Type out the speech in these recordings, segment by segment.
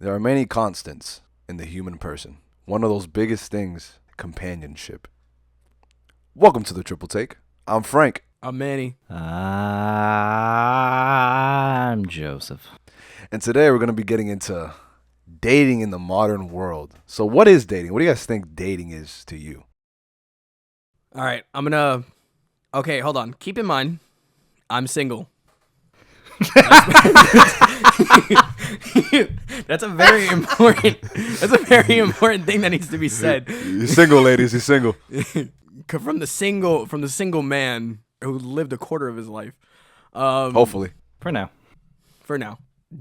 There are many constants in the human person. One of those biggest things, companionship. Welcome to the Triple Take. I'm Frank. I'm Manny. I'm Joseph. And today we're going to be getting into dating in the modern world. So what is dating? What do you guys think dating is to you? All right, okay, hold on. Keep in mind, I'm single. That's a very important thing that needs to be said. You're single, ladies. You're single. From the single man who lived a quarter of his life. Hopefully. For now.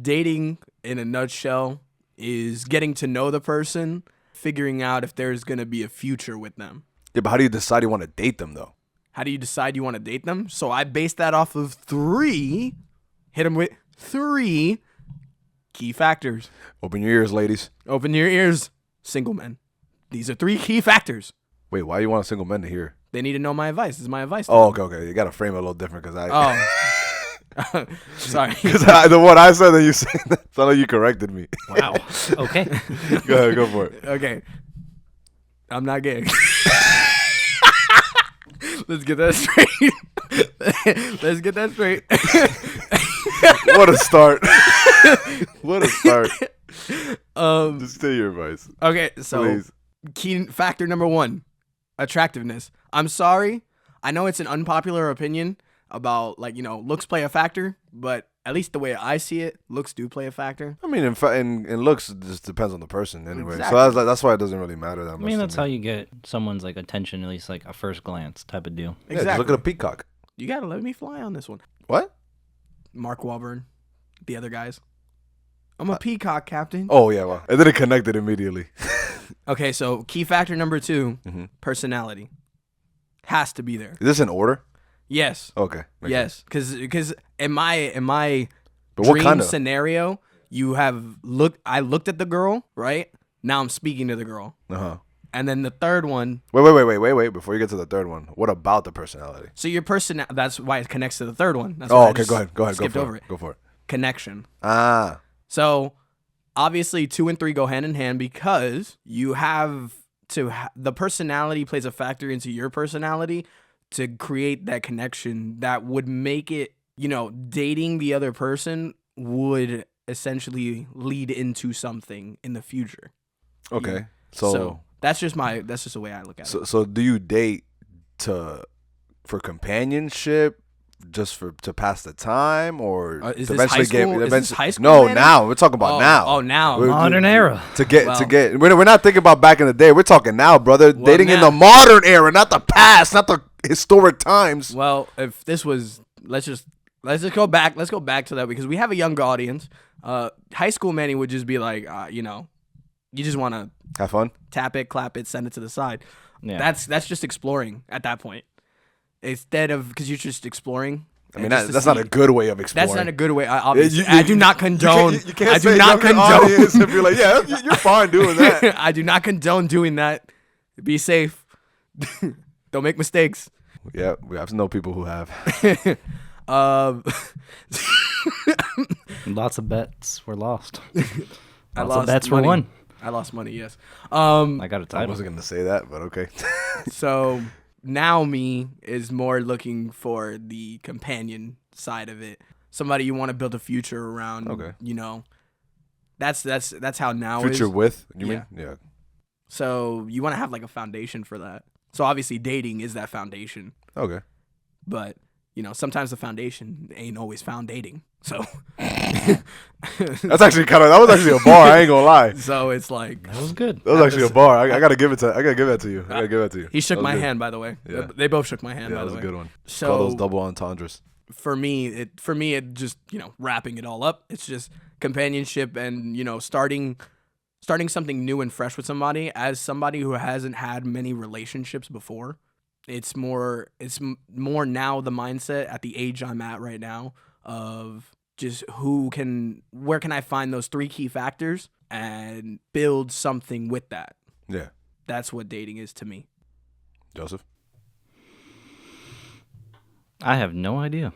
Dating in a nutshell is getting to know the person, figuring out if there's going to be a future with them. Yeah, but how do you decide you want to date them, though? How do you decide you want to date them? So I based that off of three key factors. Open your ears, ladies. Open your ears, single men. These are three key factors. Wait, why do you want a single man to hear? They need to know my advice. This is my advice. to Oh, them. okay. You got to frame it a little different because Sorry. Because the one I said that you said, that sounded like you corrected me. Wow. Okay. Go ahead, go for it. Okay. I'm not gay. Let's get that straight. What a start. What a start. Just say your advice. Okay, so Please. key factor number 1, attractiveness. I'm sorry. I know it's an unpopular opinion about, looks play a factor, but at least the way I see it, looks do play a factor. I mean, in looks, it just depends on the person anyway. Exactly. So that's why it doesn't really matter that much. I mean, to that's me. how you get someone's attention, at least a first glance type of deal. Yeah, just look at a peacock. You gotta let me fly on this one. What? Mark Wahlberg, the other guys. I'm a peacock, Captain. Oh, yeah, well, and then it connected immediately. Okay, so key factor number 2, Mhm. personality. Has to be there. Is this in order? Yes. Okay. Makes Yes, because in my But what dream kind of? scenario, I looked at the girl, right? Now I'm speaking to the girl. Uh-huh. And then the third one, Wait. Before you get to the third one, what about the personality? so your that's why it connects to the third one. That's why Oh, I okay. just Go ahead. Go skipped for over it. Go for it. Connection. Ah. So obviously 2 and 3 go hand in hand because you have to the personality plays a factor into your personality to create that connection that would make it, dating the other person would essentially lead into something in the future. Okay. Yeah. So that's just the way I look at it. So do you date for companionship, just to pass the time, or Is to this high school? Is this eventually? high school, No, Manny? now we're talking about now. Oh, now. We're- Modern era. To get Well- we're not thinking about back in the day. We're talking now, brother. Well, Dating in now- the modern era, not the past, not the historic times. Well, if this was, let's just go back. Let's go back to that because we have a younger audience. High school Manny would just be like, you just want to Have fun. tap it, clap it, send it to the side. Yeah. That's just exploring at that point. Instead of because you're just exploring. I mean, and just to that's not see- a good way of exploring. That's not a good way. Obviously, You- I do not condone. You can't I say do not younger condone. audience and be like, yeah, you're fine doing that. I do not condone doing that. Be safe. Don't make mistakes. Yeah, we have to know people who have. Um, Lots of bets were lost. I Lots lost of bets money. were won. I lost money. Yes. I got a I title. wasn't gonna say that, but okay. So now me is more looking for the companion side of it. Somebody you want to build a future around. Okay. That's how now Future is. with you Yeah. mean? Yeah. So you want to have a foundation for that. So obviously dating is that foundation, Okay. but sometimes the foundation ain't always found dating. So That was actually a bar. I ain't gonna lie. so it's like That was good. That was actually a bar. I gotta give that to you. I gotta give that to you. he shook That was my good. hand, by the way. Yeah. They both shook my hand, Yeah, by that the was way. a good one. So Call those double entendres. for me it just wrapping it all up, it's just companionship and starting something new and fresh with somebody. As somebody who hasn't had many relationships before, it's more now the mindset at the age I'm at right now of just where can I find those 3 key factors and build something with that. Yeah. That's what dating is to me. Joseph. I have no idea.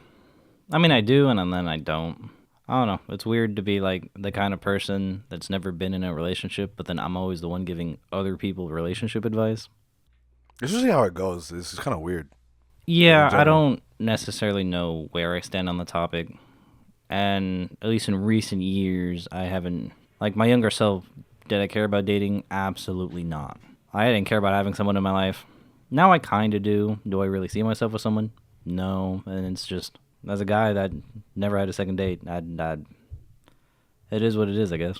I mean, I do, and then I don't. I don't know. It's weird to be like the kind of person that's never been in a relationship, but then I'm always the one giving other people relationship advice. It's usually how it goes. It's kind of weird. Yeah, I general. don't necessarily know where I stand on the topic. And at least in recent years, I haven't. Like my younger self, did I care about dating? Absolutely not. I didn't care about having someone in my life. Now I kind of do. Do I really see myself with someone? No. And it's just, as a guy that never had a second date, it is what it is, I guess.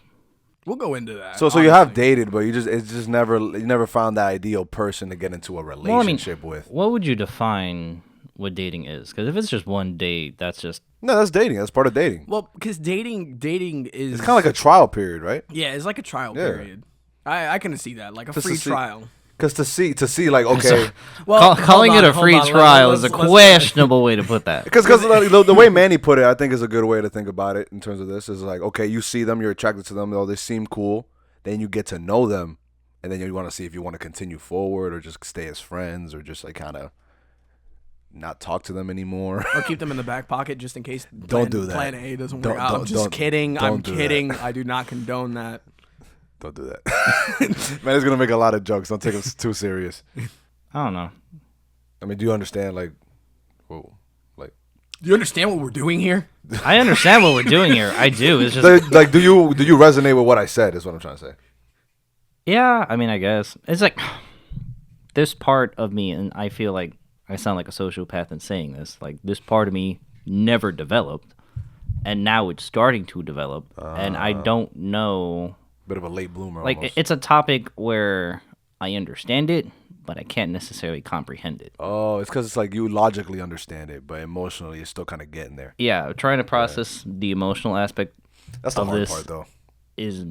We'll go into that. So you have honestly. dated, but you never found that ideal person to get into a relationship with. What would you define what dating is? Because if it's just one date, that's just No, that's dating. That's part of dating. Well, because dating is It's kind of like a trial period, right? yeah, it's like a trial Yeah. period. I can see that, like a Just to free see- trial. Because to see like okay, Well, calling hold it on, a free hold on, trial is a let's- questionable way to put that. because the way Manny put it, I think is a good way to think about it in terms of this. Is like okay, you see them, you're attracted to them, though they seem cool. Then you get to know them, and then you want to see if you want to continue forward or just stay as friends or just like kind of not talk to them anymore. or keep them in the back pocket just in case. Don't do that. Plan A doesn't Don't- work out. I'm don't- just don't- kidding. I'm don't do that. kidding. I do not condone that. Don't do that. Man, he's gonna make a lot of jokes. Don't take us too serious. I don't know. I mean, do you understand? Like, whoa, like, Do you understand what we're doing here? I understand what we're doing here. I do. It's just like, do you resonate with what I said? Is what I'm trying to say. yeah. I mean, I guess it's like this part of me, and I feel like I sound like a sociopath in saying this. Like this part of me never developed, and now it's starting to develop, and I don't know. Bit of a late bloomer. Like almost. it's a topic where I understand it, but I can't necessarily comprehend it. Oh, it's because it's like you logically understand it, but emotionally you're still kind of getting there. Yeah, trying to process the emotional aspect That's the of hard this part, though. is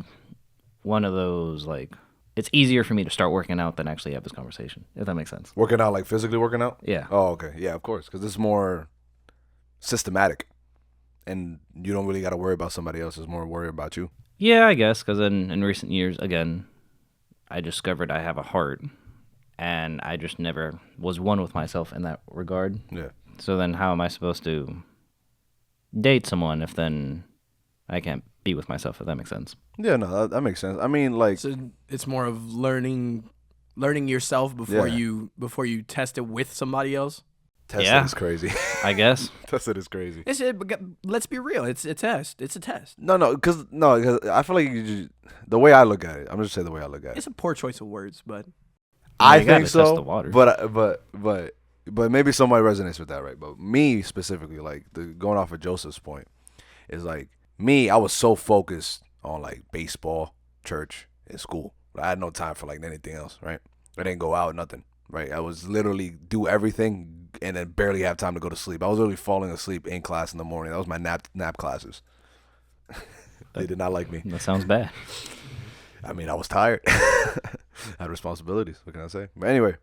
one of those like it's easier for me to start working out than actually have this conversation, if that makes sense. Working out, like physically working out. Yeah. Oh, okay. Yeah, of course, because this is more systematic, and you don't really got to worry about somebody else. It's more worry about you. Yeah, I guess, because in recent years, again, I discovered I have a heart, and I just never was one with myself in that regard. Yeah. So then how am I supposed to date someone if then I can't be with myself, if that makes sense? Yeah, no, that makes sense. I mean, like, So it's more of learning yourself before Yeah. you test it with somebody else. test Yeah. it is crazy. I guess. Test it is crazy. Let's be real. It's a test. It's a test. No, because I feel like the way I look at it, I'm just saying the way I look at it. It's a poor choice of words, but I you gotta think test so, the water. but maybe somebody resonates with that, right? But me specifically, like going off of Joseph's point, is like me. I was so focused on like baseball, church, and school. I had no time for like anything else, right? I didn't go out, nothing, right? I was literally do everything and then barely have time to go to sleep. I was literally falling asleep in class in the morning. That was my nap classes. They did not like me. That sounds bad. I mean, I was tired. I had responsibilities. What can I say? But anyway,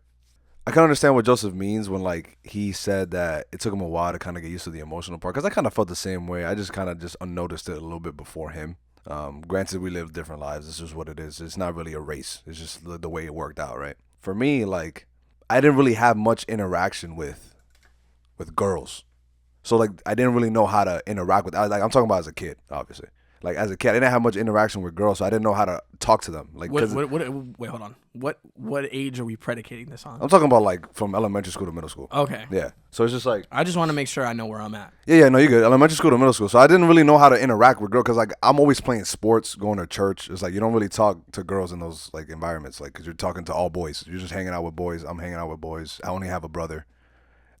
I can understand what Joseph means when, like, he said that it took him a while to kind of get used to the emotional part. Because I kind of felt the same way. I just kind of just unnoticed it a little bit before him. Granted, we live different lives. This is what it is. It's not really a race. It's just the way it worked out, right? For me, like, I didn't really have much interaction with girls. So, like, I didn't really know how to interact with. I'm talking about as a kid, obviously. Like, as a kid, I didn't have much interaction with girls, so I didn't know how to talk to them. Like, what, 'cause wait, hold on. What age are we predicating this on? I'm talking about, like, from elementary school to middle school. Okay. Yeah. So it's just like, I just want to make sure I know where I'm at. yeah, no, you're good. Elementary school to middle school. So I didn't really know how to interact with girls because, like, I'm always playing sports, going to church. It's like you don't really talk to girls in those, like, environments, like, because you're talking to all boys. You're just hanging out with boys. I'm hanging out with boys. I only have a brother.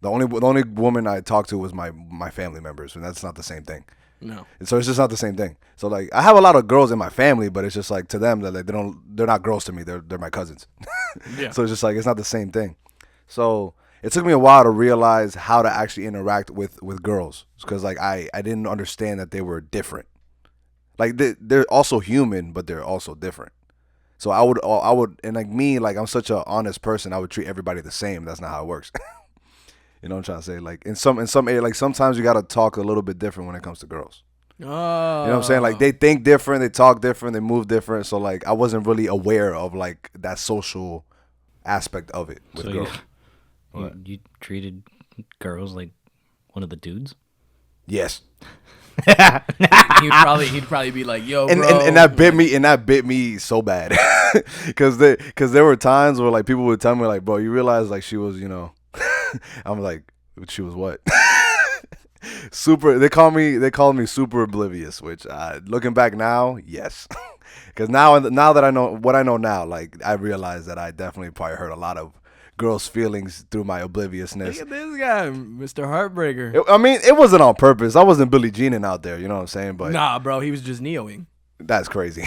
The only woman I talked to was my family members, and that's not the same thing. No. And so it's just not the same thing. So, like, I have a lot of girls in my family, but it's just like to them that, like, they're not girls to me. They're my cousins. Yeah. So it's just like it's not the same thing. So it took me a while to realize how to actually interact with girls because, like, I didn't understand that they were different. Like, they're also human, but they're also different. So I would and, like, me, like, I'm such an honest person. I would treat everybody the same. That's not how it works. You know what I'm trying to say? Like, in some area, like, sometimes you got to talk a little bit different when it comes to girls. Oh. You know what I'm saying? Like, they think different, they talk different, they move different. So, like, I wasn't really aware of, like, that social aspect of it with So girls. you treated girls like one of the dudes? Yes. He'd probably be like, "Yo, and, bro," and that bit me so bad, because there were times where like people would tell me like, bro, you realize like she was, I'm like, she was what? Super. They called me super oblivious, which looking back now, yes, because now that I know what I know now, like I realize that I definitely probably hurt a lot of girls' feelings through my obliviousness. Look at this guy, Mr. Heartbreaker. It wasn't on purpose. I wasn't Billie Jeaning out there, you know what I'm saying? But Nah, bro, he was just Neoing. that's crazy.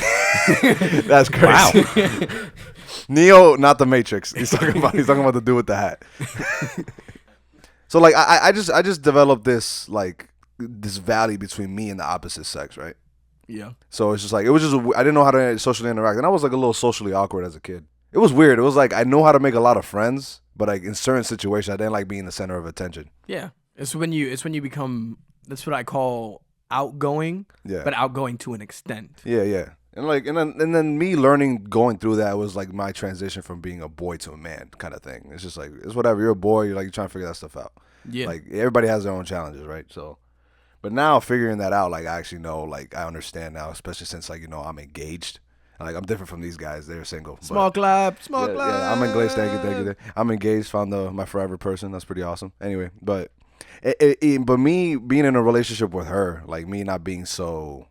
That's crazy. Wow. Neo, not the Matrix. He's talking about the dude with the hat. So like I just developed this valley between me and the opposite sex, right? Yeah. So it's just like I didn't know how to socially interact, and I was like a little socially awkward as a kid. It was weird. It was like I know how to make a lot of friends, but like in certain situations, I didn't like being the center of attention. Yeah. It's when you become, that's what I call outgoing, but outgoing to an extent. Yeah. And then me going through that was like my transition from being a boy to a man kind of thing. It's just like, it's whatever. You're a boy. You're trying to figure that stuff out. Yeah. Like everybody has their own challenges, right? So, but now figuring that out, like I actually know, like I understand now, especially since like, I'm engaged. Like I'm different from these guys. They're single. Small clap. Yeah, I'm engaged. Thank you. I'm engaged. Found my forever person. That's pretty awesome. Anyway, but but me being in a relationship with her, like me not being so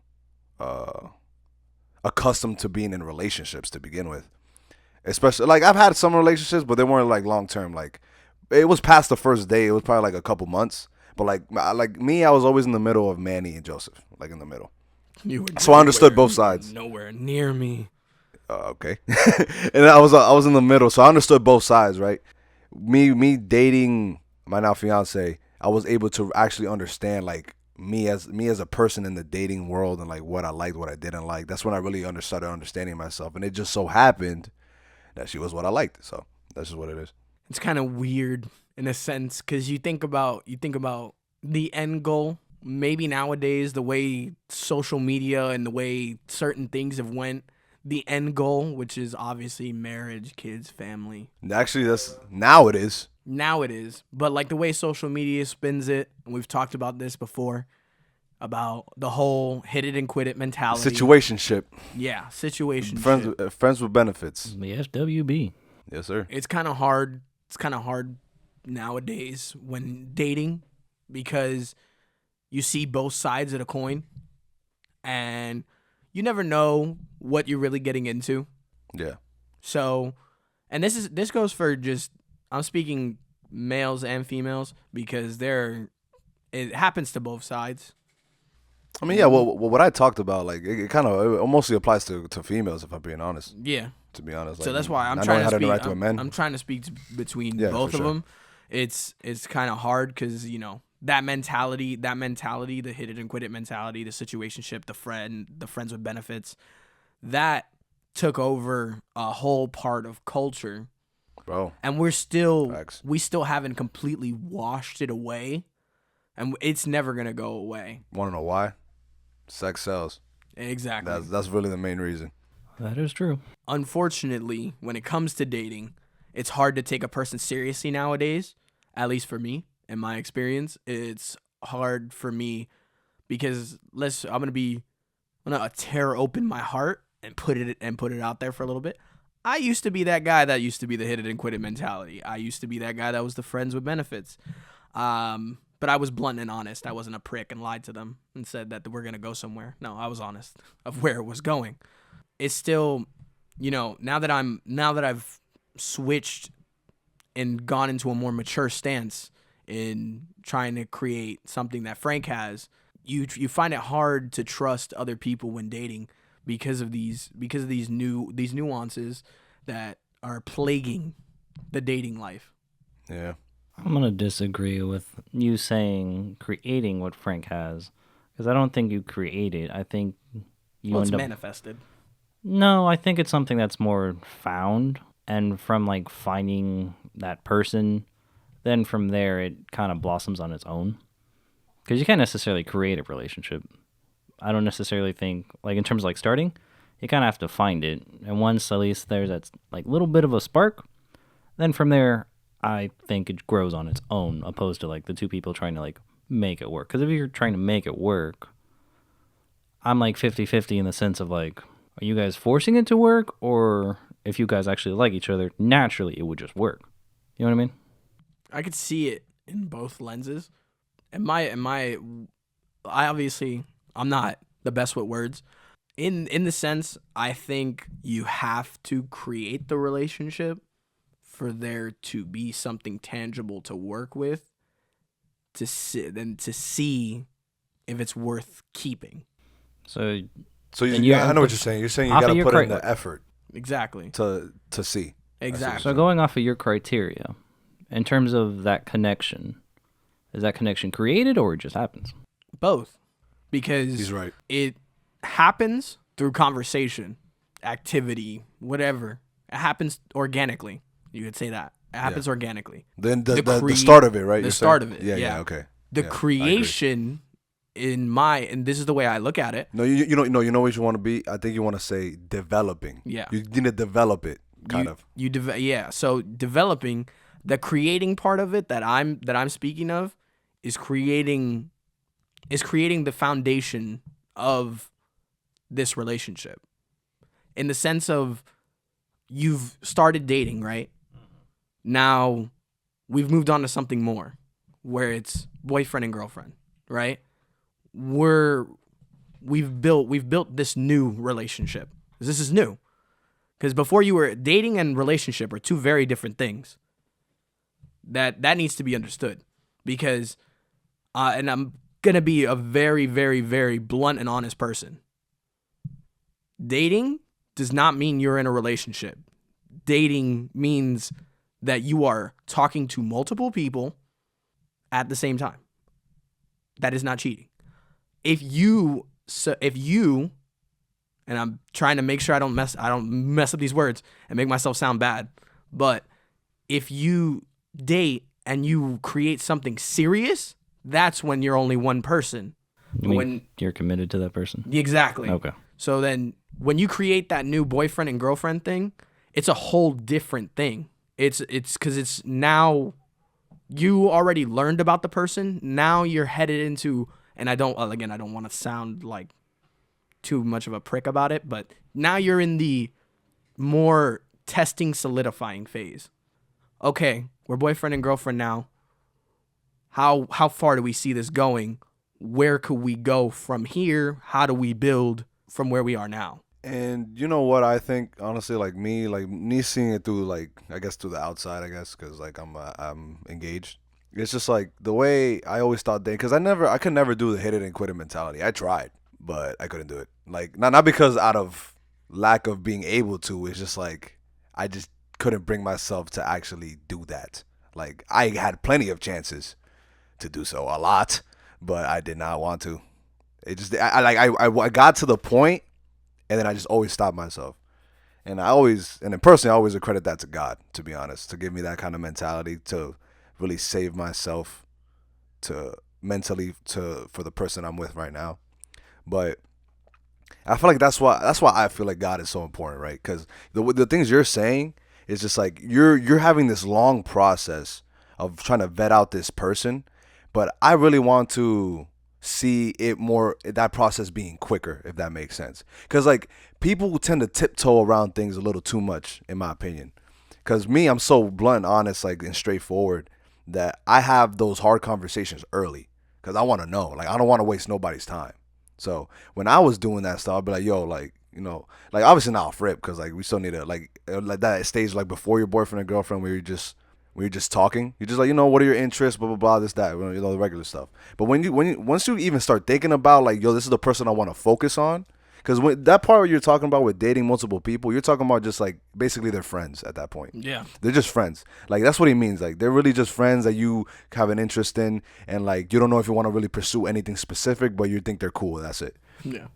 accustomed to being in relationships to begin with, especially like I've had some relationships, but they weren't like long term. Like it was past the first day. It was probably like a couple months. But like me, I was always in the middle of Manny and Joseph, like in the middle. So I understood both sides. Nowhere near me. Okay. And I was in the middle, so I understood both sides, right? Me dating my now fiance, I was able to actually understand like me as a person in the dating world and like what I liked, what I didn't like. That's when I really started understanding myself, and it just so happened that she was what I liked. So that's just what it is. It's kind of weird in a sense because you think about the end goal. Maybe nowadays, the way social media and the way certain things have went, the end goal, which is obviously marriage, kids, family. Actually, now it is. Now it is. But like the way social media spins it, and we've talked about this before, about the whole hit it and quit it mentality. Situationship. Yeah, situationship. Friends with benefits. The SWB. Yes, sir. It's kind of hard. It's kind of hard nowadays when dating because you see both sides of the coin, and you never know what you're really getting into. Yeah. So, and this goes for just, I'm speaking males and females because it happens to both sides. I mean, yeah. Well, what I talked about, like it mostly applies to females, if I'm being honest. Yeah. To be honest. So that's why I'm trying to speak between both of them. It's kind of hard because that mentality, the hit it and quit it mentality, the situationship, the friends with benefits, that took over a whole part of culture, bro. And we still haven't completely washed it away, and it's never gonna go away. Want to know why? Sex sells. Exactly. That's really the main reason. That is true. Unfortunately, when it comes to dating, it's hard to take a person seriously nowadays. At least for me. In my experience, it's hard for me because I'm gonna tear open my heart and put it out there for a little bit. I used to be that guy that used to be the hit it and quit it mentality. I used to be that guy that was the friends with benefits. But I was blunt and honest. I wasn't a prick and lied to them and said that we're gonna go somewhere. No, I was honest of where it was going. It's still, now that I've switched and gone into a more mature stance in trying to create something that Frank has, you find it hard to trust other people when dating because of these nuances that are plaguing the dating life. Yeah. I'm going to disagree with you saying creating what Frank has, because I don't think you create it. I think it's manifested. No, I think it's something that's more found, and from like finding that person, then from there it kind of blossoms on its own. Because you can't necessarily create a relationship. I don't necessarily think, like in terms of like starting, you kind of have to find it. And once at least there's that like little bit of a spark, then from there I think it grows on its own, opposed to like the two people trying to like make it work. Because if you're trying to make it work, I'm like 50-50 in the sense of like, are you guys forcing it to work, or if you guys actually like each other, naturally it would just work. You know what I mean? I could see it in both lenses. I obviously, I'm not the best with words. In the sense, I think you have to create the relationship for there to be something tangible to work with, to see if it's worth keeping. So So Then yeah, you- I know what you're saying. You're saying you off of got to your put in cri- the effort Exactly. to see. Exactly. So going off of your criteria, in terms of that connection, is that connection created or it just happens? Both. Because He's right. it happens through conversation, activity, whatever. It happens organically. You could say that. It happens organically. Then The the start of it, right? the you're start saying? of it, Yeah, yeah. okay. The Yeah, I agree. creation and this is the way I look at it. No, you know what you want to be. I think you want to say developing. Yeah. You need to develop it, kind of. So developing, the creating part of it that I'm speaking of is creating the foundation of this relationship. In the sense of you've started dating, right? Now we've moved on to something more where it's boyfriend and girlfriend, right? We've built this new relationship. This is new. Because before, you were dating and relationship are two very different things. That needs to be understood. Because and I'm gonna be a very, very, very blunt and honest person. Dating does not mean you're in a relationship. Dating means that you are talking to multiple people at the same time. That is not cheating. If you and I'm trying to make sure I don't mess up these words and make myself sound bad, but if you date and you create something serious, that's when you're only one person. You mean When you're committed to that person? exactly. Okay. So then when you create that new boyfriend and girlfriend thing, it's a whole different thing. It's because it's now you already learned about the person. Now you're headed into, and I don't want to sound like too much of a prick about it, but now you're in the more testing, solidifying phase. Okay, we're boyfriend and girlfriend now. How far do we see this going? Where could we go from here? How do we build from where we are now? And you know what I think, honestly, like me seeing it through, like, I guess through the outside, I guess, because like I'm engaged. It's just like the way I always thought dating, because I could never do the hit it and quit it mentality. I tried, but I couldn't do it. Like not because out of lack of being able to. It's just like I just couldn't bring myself to actually do that. Like I had plenty of chances to do so, a lot, but I did not want to. It just I got to the point. And then I just always stop myself. And then personally, I always accredit that to God, to be honest, to give me that kind of mentality, to really save myself for the person I'm with right now. But I feel like that's why I feel like God is so important, right? Because the things you're saying is just like you're having this long process of trying to vet out this person. But I really want to see it more, that process being quicker, if that makes sense. Because like people tend to tiptoe around things a little too much, in my opinion. Because me, I'm so blunt, honest, like, and straightforward that I have those hard conversations early because I want to know. Like I don't want to waste nobody's time. So when I was doing that stuff, I'd be like, yo, like, you know, like obviously not off rip because like we still need to like that stage like before your boyfriend or girlfriend where you're just talking. You're just like, you know, what are your interests, blah, blah, blah, this, that, you know, the regular stuff. But once you even start thinking about, like, yo, this is the person I want to focus on, because when that part where you're talking about with dating multiple people, you're talking about just, like, basically they're friends at that point. Yeah. They're just friends. Like, that's what he means. Like, they're really just friends that you have an interest in, and, like, you don't know if you want to really pursue anything specific, but you think they're cool. That's it. Yeah.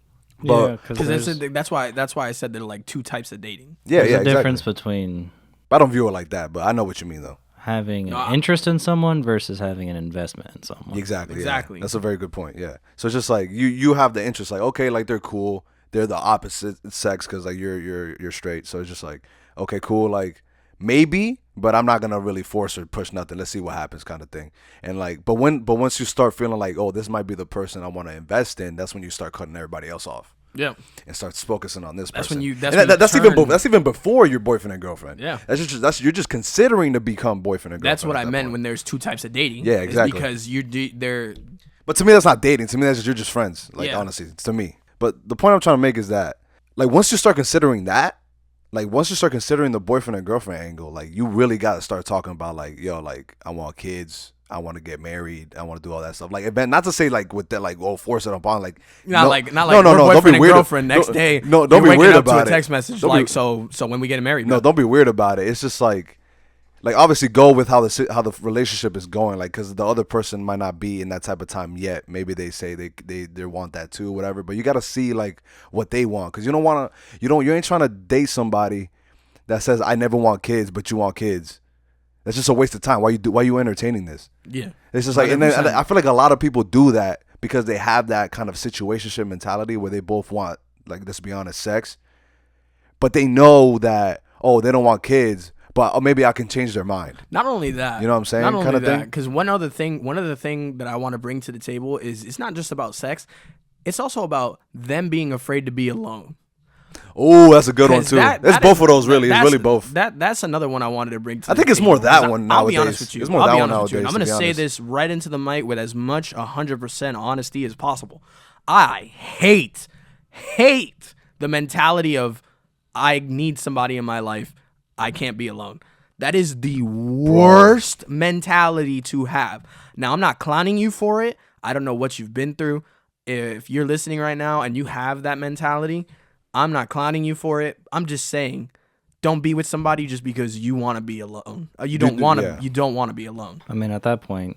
But- yeah, Because that's why I said there are like two types of dating. Yeah, there's yeah, a exactly. difference between I don't view it like that, but I know what you mean, though. having an interest in someone versus having an investment in someone. Exactly. Exactly. Yeah. That's a very good point. Yeah. So it's just like you have the interest, like, okay, like they're cool. They're the opposite sex because like you're straight. So it's just like, okay, cool. Like, maybe, but I'm not gonna really force or push nothing. Let's see what happens, kind of thing. And like, but once you start feeling like, oh, this might be the person I want to invest in, that's when you start cutting everybody else off. Yeah. And starts focusing on this That's person. when you. That's even before your boyfriend and girlfriend. Yeah. You're just considering to become boyfriend and girlfriend. That's what at I that meant point. when there's two types of dating. Yeah, exactly. Because they're. But to me, that's not dating. To me, that's just, you're just friends. Like, Yeah. honestly, to me. But the point I'm trying to make is that, like, once you start considering that, like, once you start considering the boyfriend and girlfriend angle, like, you really got to start talking about, like, yo, like, I want kids. I want to get married. I want to do all that stuff. Like, not to say, like, with that, like, oh, force it upon, like. Not like no, we're don't boyfriend be and weird. girlfriend next day. No, don't you're be waking weird up to about a it. text message Don't like, be- so when we get married. No, don't be weird about it. It's just like obviously go with how the relationship is going, like, because the other person might not be in that type of time yet. Maybe they say they want that too, whatever. But you got to see like what they want, because you ain't trying to date somebody that says I never want kids, but you want kids. That's just a waste of time. Why you entertaining this? Yeah. It's just like, and then 100%. I feel like a lot of people do that because they have that kind of situationship mentality where they both want, like, let's be honest, sex, but they know that, oh, they don't want kids, but maybe I can change their mind. Not only that, You know what I'm saying? Not only Kinda that, thing? because one other thing that I want to bring to the table is it's not just about sex. It's also about them being afraid to be alone. Oh, that's a good one 'Cause too. that It's both is- of those, really. It's that's- really both. That's another one I wanted to bring to I the think it's table, more that 'cause one I'll be nowadays. honest with you. It's more I'll that be one honest with you. nowadays, I'm to going be to say honest. this right into the mic with as much 100% honesty as possible. I hate the mentality of I need somebody in my life. I can't be alone. That is the worst mentality to have. Now, I'm not clowning you for it. I don't know what you've been through. If you're listening right now and you have that mentality, I'm not clowning you for it. I'm just saying, don't be with somebody just because you want to be alone. You don't want to. yeah. You don't want to be alone. I mean, at that point,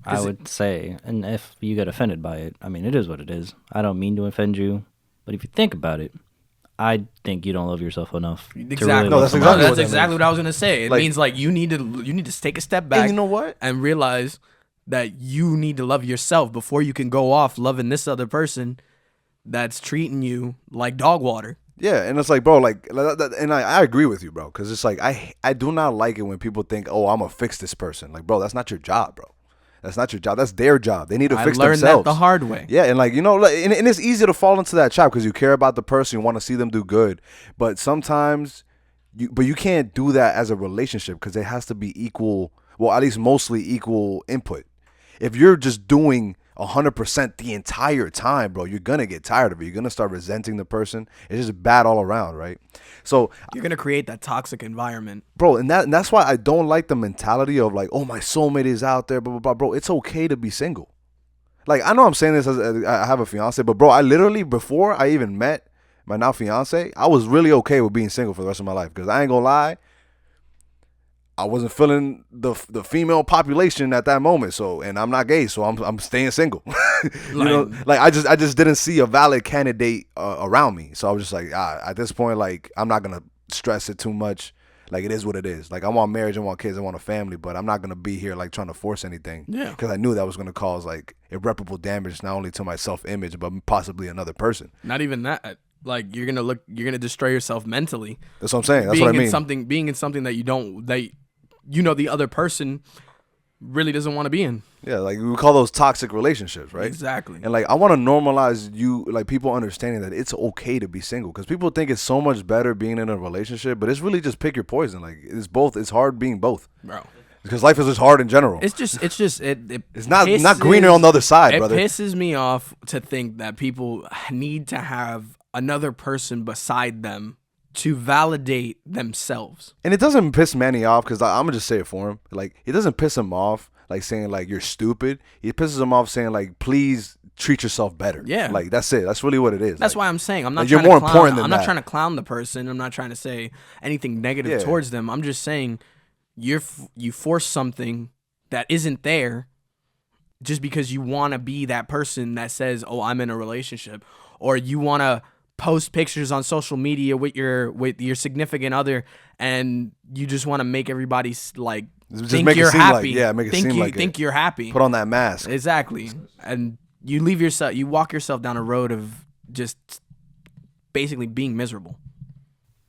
I 'Cause would say, and if you get offended by it, I mean, it is what it is. I don't mean to offend you, but if you think about it, I think you don't love yourself enough. To Exactly. really No, love that's somebody. exactly That's what that exactly means. what I was gonna say. It Like- means like you need to take a step back. And you know what? And realize that you need to love yourself before you can go off loving this other person that's treating you like dog water. Yeah, and it's like, bro, like, and I agree with you, bro, because it's like I do not like it when people think, oh, I'm gonna fix this person. Like, bro, that's not your job, bro. That's not your job. That's their job. They need to I fix learned themselves. that the hard way. Yeah, and like, you know, like, and it's easy to fall into that trap because you care about the person, you want to see them do good, but sometimes you can't do that as a relationship because it has to be equal. Well, at least mostly equal input. If you're just doing 100% the entire time, bro, you're gonna get tired of it. You're gonna start resenting the person. It's just bad all around, right? So, You're gonna create that toxic environment. bro, and that's why I don't like the mentality of like, oh, my soulmate is out there, blah blah blah. Bro, it's okay to be single. Like, I know I'm saying this as I have a fiance, but bro, I literally, before I even met my now fiance, I was really okay with being single for the rest of my life because I ain't gonna lie, I wasn't feeling the female population at that moment. So, and I'm not gay, so I'm staying single. You know, like I just didn't see a valid candidate around me. So I was just like, at this point, like, I'm not gonna stress it too much. Like, it is what it is. Like, I want marriage, I want kids, I want a family, but I'm not gonna be here like trying to force anything. Yeah. Because I knew that was gonna cause like irreparable damage, not only to my self-image, but possibly another person. Not even that. Like you're gonna destroy yourself mentally. That's what I'm saying. That's being what I mean. being in something that the other person really doesn't want to be in. Yeah, like we call those toxic relationships, right? Exactly. And like I want to normalize people understanding that it's okay to be single because people think it's so much better being in a relationship, but it's really just pick your poison. Like it's both. It's hard being both Bro. because life is just hard in general. It's not greener on the other side, it brother. pisses me off to think that people need to have another person beside them to validate themselves. And it doesn't piss Manny off because I'm gonna just say it for him. Like it doesn't piss him off like saying like you're stupid. It pisses him off saying like please treat yourself better. Yeah. Like that's it. That's really what it is. That's Like, why I'm saying I'm not. like, you're trying more to clown, important than I'm not that. trying to clown the person. I'm not trying to say anything negative Yeah. towards them. I'm just saying you force something that isn't there just because you want to be that person that says, "Oh, I'm in a relationship," or you want to post pictures on social media with your significant other, and you just want to make everybody like Just think make it you're seem like- happy. yeah, make it think seem you like think it. you're happy. Put on that mask. Exactly. And you walk yourself down a road of just basically being miserable.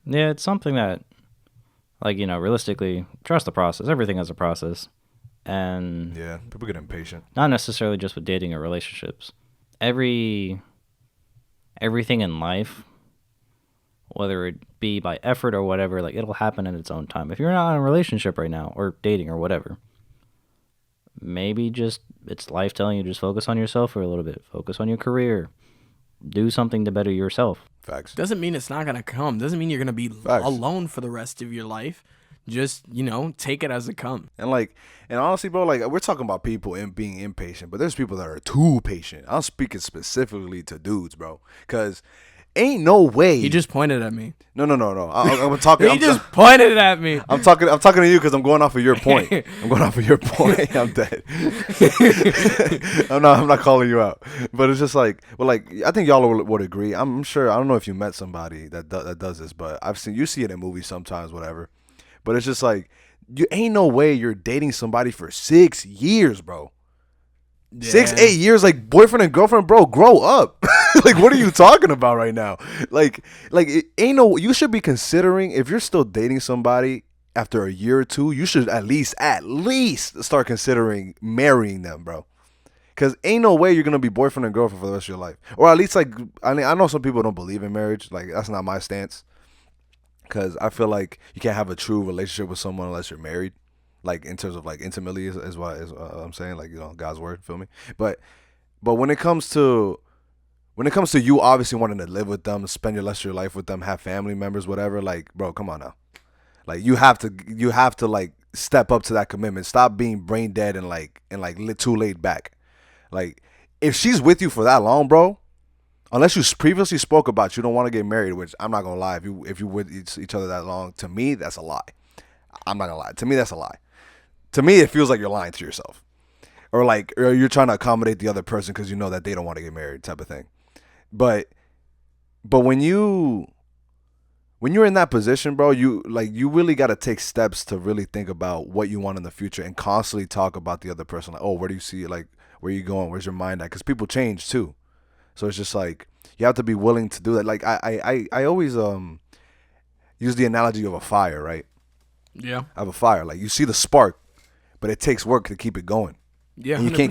Yeah, it's something that Like, realistically, trust the process. Everything has a process. And Yeah, people get impatient. not necessarily just with dating or relationships. Everything in life, whether it be by effort or whatever, like it'll happen in its own time. If you're not in a relationship right now or dating or whatever, maybe just it's life telling you just focus on yourself for a little bit. Focus on your career. Do something to better yourself. Facts. Doesn't mean it's not gonna come. Doesn't mean you're gonna be Facts. alone for the rest of your life. Just take it as it comes. And honestly, bro, like we're talking about people and being impatient, but there's people that are too patient. I'm speaking specifically to dudes, bro, because ain't no way. He just pointed at me. No. I'm talking. He just pointed at me. I'm talking to you because I'm going off of your point. I'm going off of your point. I'm dead. I'm not calling you out, but it's just like, well, like I think y'all would agree. I'm sure. I don't know if you met somebody that does this, but you see it in movies sometimes, whatever. But it's just like, you ain't no way you're dating somebody for 6 years, bro. Yeah. 6-8 years, like boyfriend and girlfriend, bro. Grow up. Like, what are you talking about right now? Like it ain't no. You should be considering, if you're still dating somebody after a year or two, you should at least start considering marrying them, bro. Cause ain't no way you're gonna be boyfriend and girlfriend for the rest of your life, or at least like I know some people don't believe in marriage. Like that's not my stance. Because I feel like you can't have a true relationship with someone unless you're married, like in terms of like intimately is what I'm saying, like God's word, feel me? But when it comes to you obviously wanting to live with them, spend your rest of your life with them, have family members, whatever, like bro, come on now, like you have to like step up to that commitment. Stop being brain dead and too laid back. Like if she's with you for that long, bro. Unless you previously spoke about you don't want to get married, which I'm not gonna lie, if you with each other that long, to me that's a lie. I'm not gonna lie. To me that's a lie. To me it feels like you're lying to yourself, or you're trying to accommodate the other person because you know that they don't want to get married, type of thing. But when you're in that position, bro, you really got to take steps to really think about what you want in the future and constantly talk about the other person. Like, oh, where do you see it? Like, where are you going? Where's your mind at? Because people change too. So it's just like you have to be willing to do that. Like I always use the analogy of a fire, right? Yeah. I have a fire. Like you see the spark, but it takes work to keep it going. Yeah. And you can't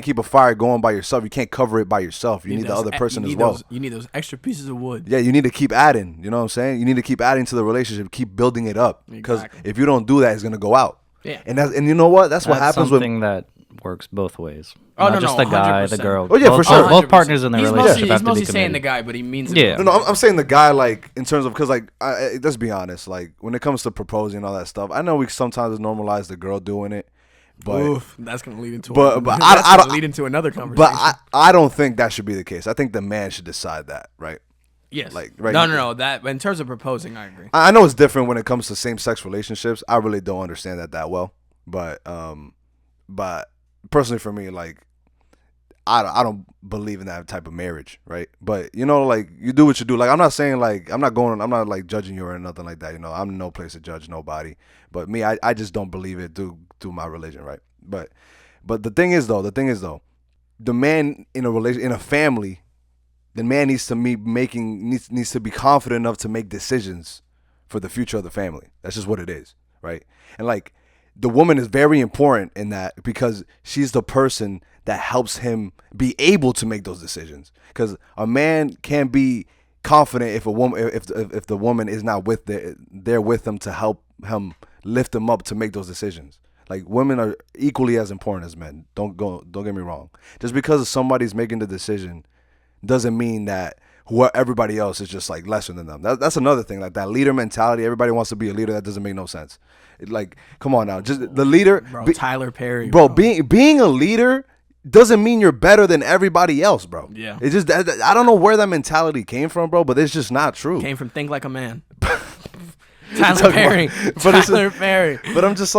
keep a fire going by yourself. You can't cover it by yourself. You need the other person as well. You need those extra pieces of wood. Yeah, you need to keep adding. You know what I'm saying? You need to keep adding to the relationship, keep building it up. Because Exactly. if you don't do that, it's gonna go out. Yeah. And you know what? That's what happens with. Something that works both ways. Oh, Not no, just no, the guy, the 100%. girl. Oh, yeah, for sure. Both partners in the relationship He's have to be mostly saying committed. the guy, but he means it. Yeah. No, I'm saying the guy, like, in terms of, because, like, let's be honest, like, when it comes to proposing and all that stuff, I know we sometimes normalize the girl doing it, but Oof, that's gonna lead into. I don't lead into another conversation. but I don't think that should be the case. I think the man should decide that, right? yes, like, right- No. That in terms of proposing, I agree. I know it's different when it comes to same-sex relationships. I really don't understand that well, but personally for me, like, I don't believe in that type of marriage, right? But like you do what you do. Like I'm not saying like I'm not like judging you or nothing like that. I'm in no place to judge nobody. But me, I just don't believe it through my religion, right? But the thing is though, the man in a family, the man needs to be confident enough to make decisions for the future of the family. That's just what it is, right? And like the woman is very important in that because she's the person that helps him be able to make those decisions. Because a man can't be confident if the woman is not there with him to help him lift him up to make those decisions. Like women are equally as important as men. Don't get me wrong. Just because somebody's making the decision doesn't mean that everybody else is just like lesser than them. That's another thing. Like that leader mentality. Everybody wants to be a leader. That doesn't make no sense. Like, come on now. Just the leader. Bro, Tyler Perry. Bro, being a leader doesn't mean you're better than everybody else, bro. Yeah. It's just I don't know where that mentality came from, bro, but it's just not true. Came from Think Like a Man. Tyler Perry. Tyler Perry. But it's just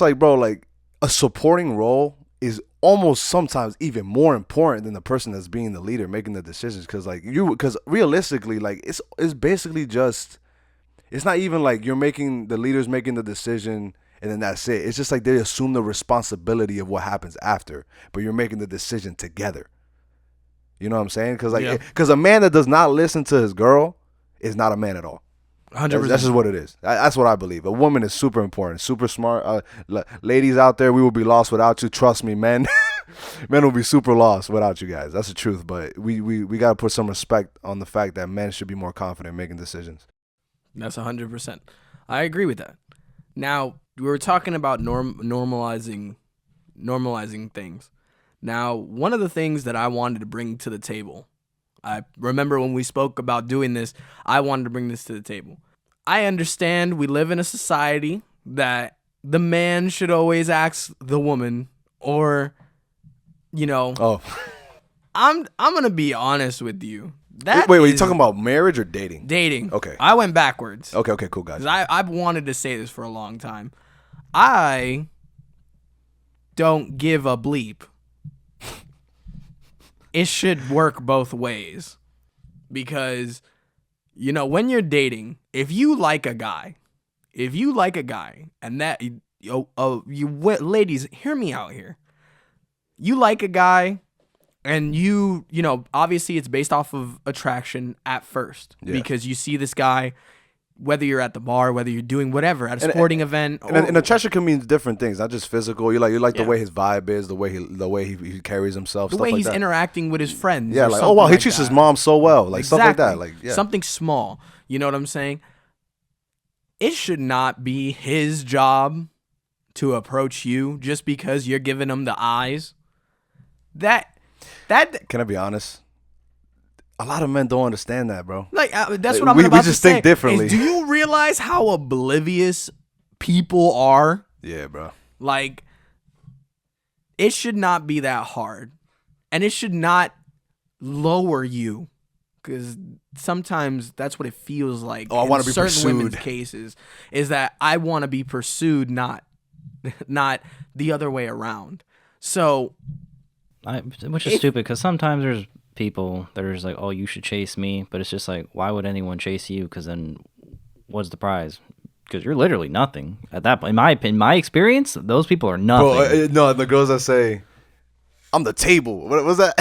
like, bro, like a supporting role is almost sometimes even more important than the person that's being the leader making the decisions. Because realistically, like it's basically just, it's not even like the leader's making the decision and then that's it. It's just like they assume the responsibility of what happens after, but you're making the decision together. You know what I'm saying? Because a man that does not listen to his girl is not a man at all. 100%. That's just what it is. That's what I believe. A woman is super important, super smart. Ladies out there, we will be lost without you. Trust me, men. Men will be super lost without you guys. That's the truth. But we got to put some respect on the fact that men should be more confident making decisions. That's 100%. I agree with that. Now, we were talking about normalizing things. Now, one of the things that I wanted to bring to the table, I remember when we spoke about doing this, I wanted to bring this to the table. I understand we live in a society that the man should always ask the woman, or, you know, I'm going to be honest with you. Wait, you talking about marriage or dating? Dating. Okay. I went backwards. Okay, cool, guys. 'Cause I've wanted to say this for a long time. I don't give a bleep. It should work both ways. Because, you know, when you're dating, if you like a guy, and that, ladies, hear me out here. You like a guy, and you know, obviously it's based off of attraction at first. Yeah. Because you see this guy, whether you're at the bar, whether you're doing whatever, at a sporting event. And attraction can mean different things, not just physical. You like the way his vibe is, the way he carries himself, the stuff way like he's that. interacting with his friends. Yeah, or like, something he like treats his that. mom so well, like stuff like that. Exactly. Like, yeah. Something small. You know what I'm saying? It should not be his job to approach you just because you're giving him the eyes. That Can I be honest? A lot of men don't understand that, bro. Like that's Like, what I'm we about to just say. think differently. Do you realize how oblivious people are? Yeah, bro. Like, it should not be that hard, and it should not lower you, because sometimes that's what it feels like. Oh, I want to be certain women's pursued. cases is that I want to be pursued, not the other way around. So, Which is stupid, because sometimes there's people that are just like, oh, you should chase me, but it's just like, why would anyone chase you? Because then what's the prize? Because you're literally nothing at that point. In my experience, those people are nothing. Bro, no, the girls that say, "I'm the table." What was that?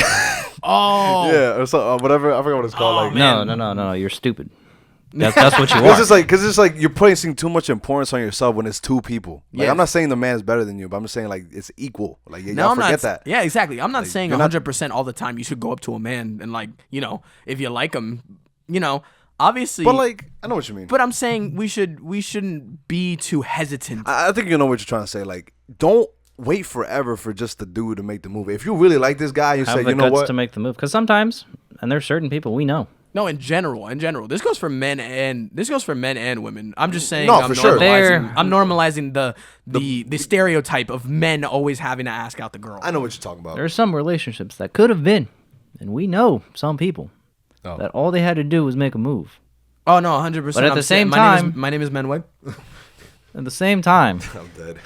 oh Yeah, or so, whatever. I forgot what it's called. No, you're stupid. That's what you It's are. just like, because it's like you're placing too much importance on yourself when it's two people. Like, Yes. I'm not saying the man's better than you, but I'm just saying like it's equal. Like No, y'all I'm forget not. that. Yeah, exactly. I'm not saying you're not- 100% all the time you should go up to a man and, like, you know, if you like him, you know, obviously. But like, I know what you mean. But I'm saying we shouldn't be too hesitant. I think you know what you're trying to say. Like, don't wait forever for just the dude to make the move. If you really like this guy, you Have say, the you know guts what? to make the move. Because sometimes, and there's certain people we know. No, in general, this goes for men and women. I'm just saying. No, I'm for sure. I'm normalizing the stereotype of men always having to ask out the girl. I know what you're talking about. There's some relationships that could have been, and we know some people, that all they had to do was make a move. Oh no, 100%. But at the same my time- name is Menweg. At the same time, I'm dead.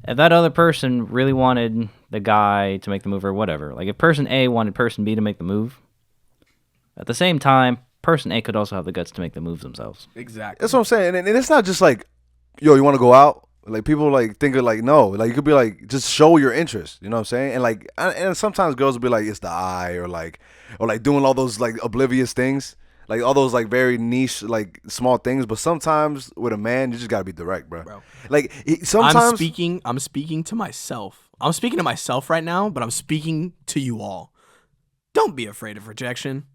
if that other person really wanted the guy to make the move or whatever, like if person A wanted person B to make the move, at the same time, person A could also have the guts to make the moves themselves. Exactly. That's what I'm saying. And it's not just like, yo, you want to go out? Like, people like think of like, no. Like, you could be like, just show your interest. You know what I'm saying? And like, and sometimes girls will be like, it's the eye, or like doing all those like oblivious things. Like all those like very niche like small things. But sometimes with a man, you just gotta be direct, bro. Like sometimes I'm speaking to myself. I'm speaking to myself right now, but I'm speaking to you all. Don't be afraid of rejection.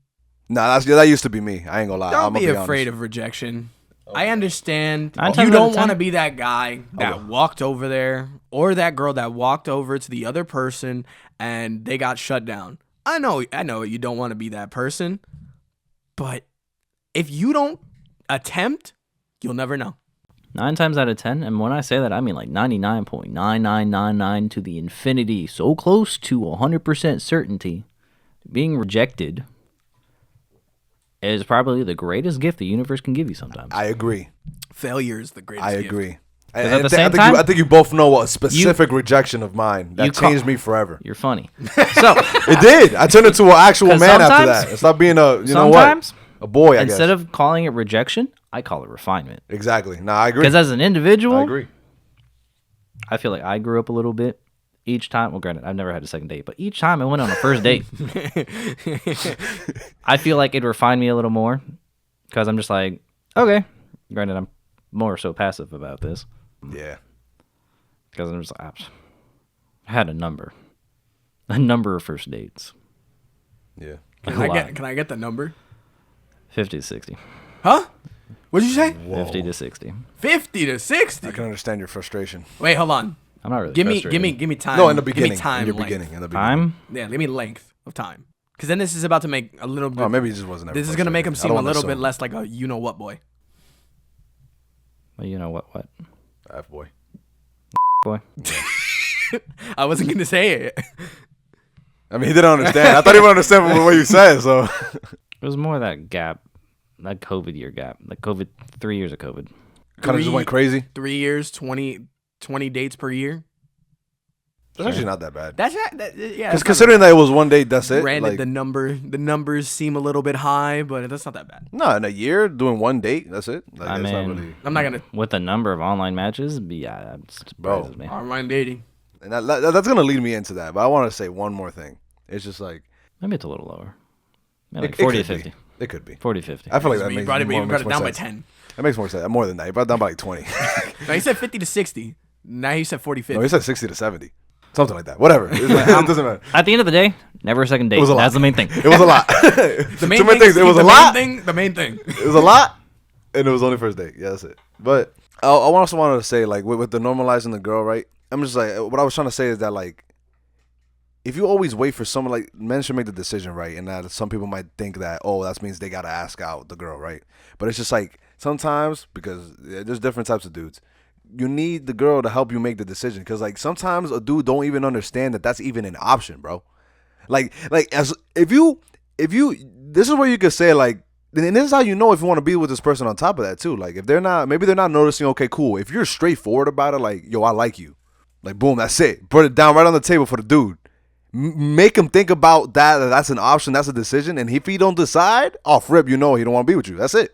Nah, that used to be me. I ain't gonna lie. Don't I'm be gonna be afraid honest. of rejection. I understand. Nine You times out don't of want to 10. be that guy that walked over there, or that girl that walked over to the other person and they got shut down. I know you don't want to be that person, but if you don't attempt, you'll never know. 9 times out of 10, and when I say that, I mean like 99.9999 to the infinity, so close to 100% certainty, being rejected is probably the greatest gift the universe can give you sometimes. I agree. Failure is the greatest I gift. agree. at the same time, I think you both know a specific rejection of mine that changed me forever. You're funny. So, It did. I turned into an actual 'Cause man after sometimes- that. It's not being a sometimes, a boy. I instead guess. of calling it rejection, I call it refinement. Exactly. Nah, I agree. Because as an individual, I agree. I feel like I grew up a little bit. Each time, well, granted, I've never had a second date, but each time I went on a first date, I feel like it refined me a little more. Because I'm just like, Okay. Granted, I'm more so passive about this Yeah. because I'm just I had a number of first dates. Yeah. Can I get the number? 50 to 60. Huh? What'd you say? 50 to 60. 50 to 60. I can understand your frustration. Wait, hold on. I'm not really Give me frustrated. time. No, in the Give beginning. me time. In your length. beginning. In the beginning. Time? Yeah, give me length of time. Because then this is about to make a little bit. Oh, maybe he just wasn't. This is gonna make him seem a little bit less. less like a you know what boy. Well, you know what? F boy. Boy. I wasn't gonna say it. I mean, he didn't understand. I thought he would understand what you said. So It was more that gap, that COVID year gap. Like 3 years of COVID. kind of just went crazy. 3 years, 20 dates per year. That's actually not that bad. That's yeah. Because considering that it was one date, that's it. Granted, Like, the numbers seem a little bit high, but that's not that bad. no, in a year doing one date, that's it. Like, I that's not mean- really. I'm not gonna With the number of online matches, yeah, that surprises me. online dating. And that's gonna lead me into that. But I want to say one more thing. It's just like Maybe it's a little lower. Maybe it- like 40 it to could be. 50. It could be. 40 50. I feel like that You makes brought it, more, you brought makes it more down by sense. 10. That makes more sense. More than that. You brought it down by like 20. No, he said 50 to 60. Now he said 40 50. No, he said 60 to 70. Something like that. Whatever. It doesn't matter. At the end of the day, never a second date. was a lot. That's the main thing. It was a lot. The main Too many thing, things. It was a the lot. Main thing, the main thing. It was a lot, and it was only first date. Yeah, that's it. But I also wanted to say, like, with the normalizing the girl, right? I'm just like, what I was trying to say is that, like, if you always wait for someone, like, men should make the decision, right? And that some people might think that, oh, that means they got to ask out the girl, right? But it's just like, sometimes, because there's different types of dudes, you need the girl to help you make the decision. Because, like, sometimes a dude don't even understand that that's even an option, bro. Like as if you this is where you could say, like, and this is how you know if you want to be with this person on top of that too. Like, if maybe they're not noticing, okay, cool. If you're straightforward about it, like, yo, I like you. Like, boom, that's it. Put it down right on the table for the dude. Make him think about that's an option, that's a decision. And if he don't decide, off rip, you know he don't want to be with you. That's it.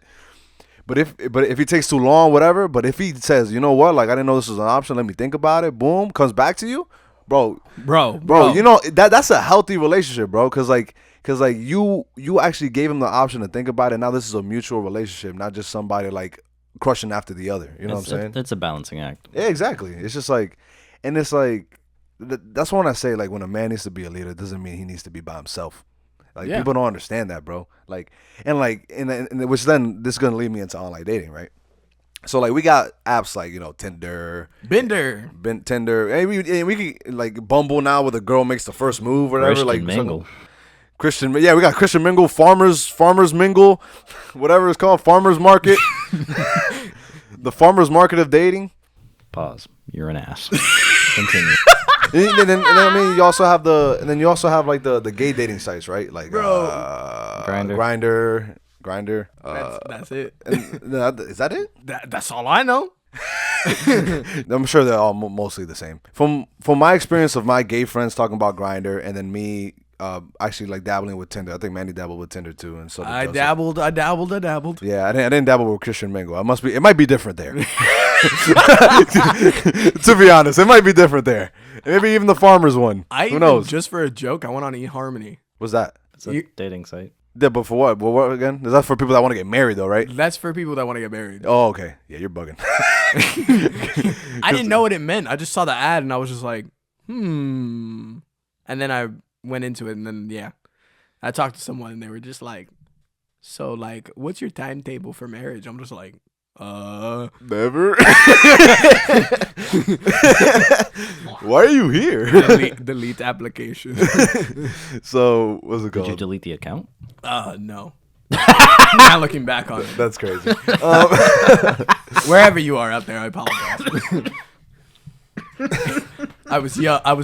But if he takes too long, whatever. But if he says, you know what, like, I didn't know this was an option, let me think about it. Boom, comes back to you, bro, you know that's a healthy relationship, bro. Cause you actually gave him the option to think about it. Now this is a mutual relationship, not just somebody like crushing after the other. You know what I'm saying? It's a balancing act. Yeah, exactly. It's just like, and it's like, that's when I say, like, when a man needs to be a leader, it doesn't mean he needs to be by himself. Like, Yeah. people don't understand that, bro. Like, and which then this is gonna lead me into online dating, right? So, like, we got apps like, you know, Tinder, Bender. Tinder, and we can, like, Bumble now, where the girl makes the first move, or whatever. Christian Like, Mingle. Christian, yeah, we got Christian Mingle, Farmers Mingle, whatever it's called, Farmers Market, the Farmers Market of dating. Pause. You're an ass. Continue. And then I mean, you also have like the gay dating sites, right? Like, Grindr. Grindr. That's it. Is that it? That's all I know. I'm sure they're all mostly the same. From my experience of my gay friends talking about Grindr, and then me actually like dabbling with Tinder. I think Manny dabbled with Tinder too, and so did I Joseph. dabbled. Yeah, I didn't dabble with Christian Mingle. It might be different there. To be honest, it might be different there. Maybe even the farmers one. Who knows? Just for a joke, I went on eHarmony. What's that? It's a dating site. Yeah, but for what? Well, what again? Is that for people that want to get married though, right? That's for people that want to get married. Oh, okay. Yeah, you're bugging. I didn't know what it meant. I just saw the ad and I was just like, And then I went into it and then, yeah, I talked to someone and they were just like, so, like, what's your timetable for marriage? I'm just like, Never. Why are you here? delete application. So, what's it Did you called? delete the account? No. Not looking back on it. That's crazy. Wherever you are out there, I apologize. I was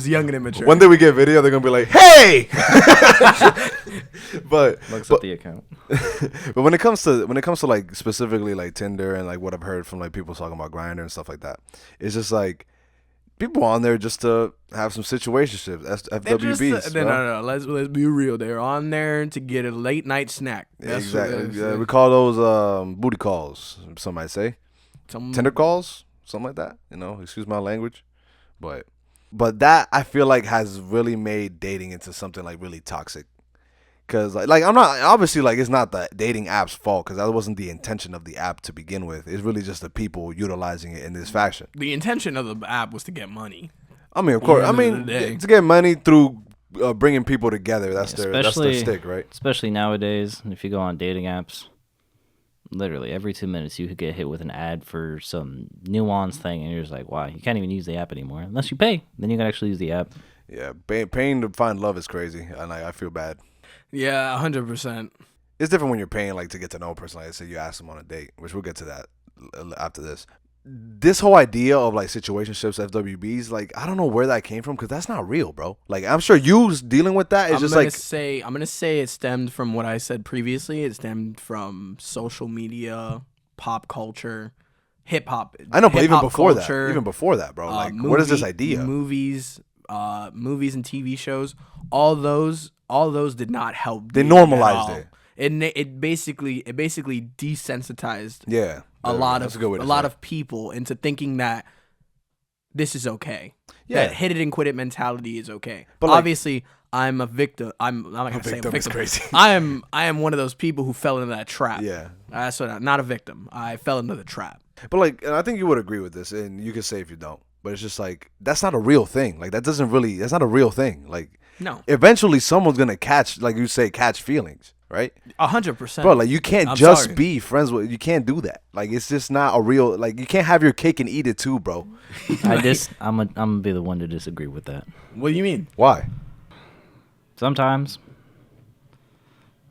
young and immature. One day we get video, they're gonna be like, "Hey!" but Looks up the account. but when it comes to like specifically like Tinder and like what I've heard from like people talking about Grindr and stuff like that, it's just like people on there just to have some situationships, FWBs. No. Let's be real. They're on there to get a late night snack. That's Exactly. what Yeah, we call those booty calls. Some might say Tinder calls, something like that. You know, excuse my language, but that I feel like has really made dating into something like really toxic. Cause like I'm not obviously like it's not the dating app's fault because that wasn't the intention of the app to begin with. It's really just the people utilizing it in this fashion. The intention of the app was to get money. I mean, of course. I At the end mean, of the day. to get money through bringing people together. That's their stick, right? Especially nowadays, if you go on dating apps, literally every 2 minutes you could get hit with an ad for some nuanced thing, and you're just like, wow, you can't even use the app anymore unless you pay. Then you can actually use the app. Yeah, paying to find love is crazy, and I feel bad. Yeah, 100%. It's different when you're paying like to get to know a person. Like I said, you ask them on a date, which we'll get to that after this. This whole idea of like situationships, FWBs, like I don't know where that came from because that's not real, bro. Like I'm sure you dealing with that. It's just like I'm gonna say it stemmed from what I said previously. It stemmed from social media, pop culture, hip hop. I know, but even hip-hop before that, bro. Like what is this idea? Movies and TV shows. All those did not help. They dating normalized at all. it. It basically desensitized Yeah, a lot that's a good way to say it. of people into thinking that this is okay. Yeah. That hit it and quit it mentality is okay. But, But like- obviously, I'm a victim. I'm not gonna say a victim is victim. crazy. I am one of those people who fell into that trap. Yeah. That's what. Not a victim. I fell into the trap. But like, and I think you would agree with this, and you can say if you don't. But it's just like that's not a real thing. Like that's not a real thing. Like No, eventually someone's gonna catch, like you say, catch feelings, right? 100%. Bro, like you can't I'm just sorry. be friends with. You can't do that. Like it's just not a real. Like you can't have your cake and eat it too, bro. I'm gonna be the one to disagree with that. What do you mean? Why? Sometimes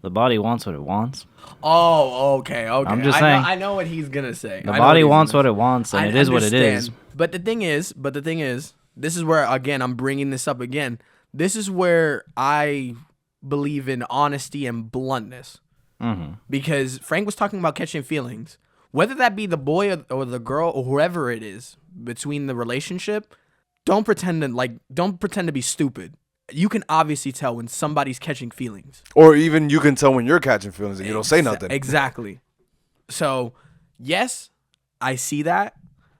the body wants what it wants. Oh, okay. I'm just I saying. Know, I know what he's gonna say. The body wants what it wants, and I it is what it is. understand. But the thing is, this is where again I'm bringing this up again. This is where I believe in honesty and bluntness. Mm-hmm. Because Frank was talking about catching feelings, whether that be the boy or the girl or whoever it is between the relationship. Don't pretend to be stupid. You can obviously tell when somebody's catching feelings. Or even you can tell when you're catching feelings and you don't say nothing. Exactly. So, yes, I see that,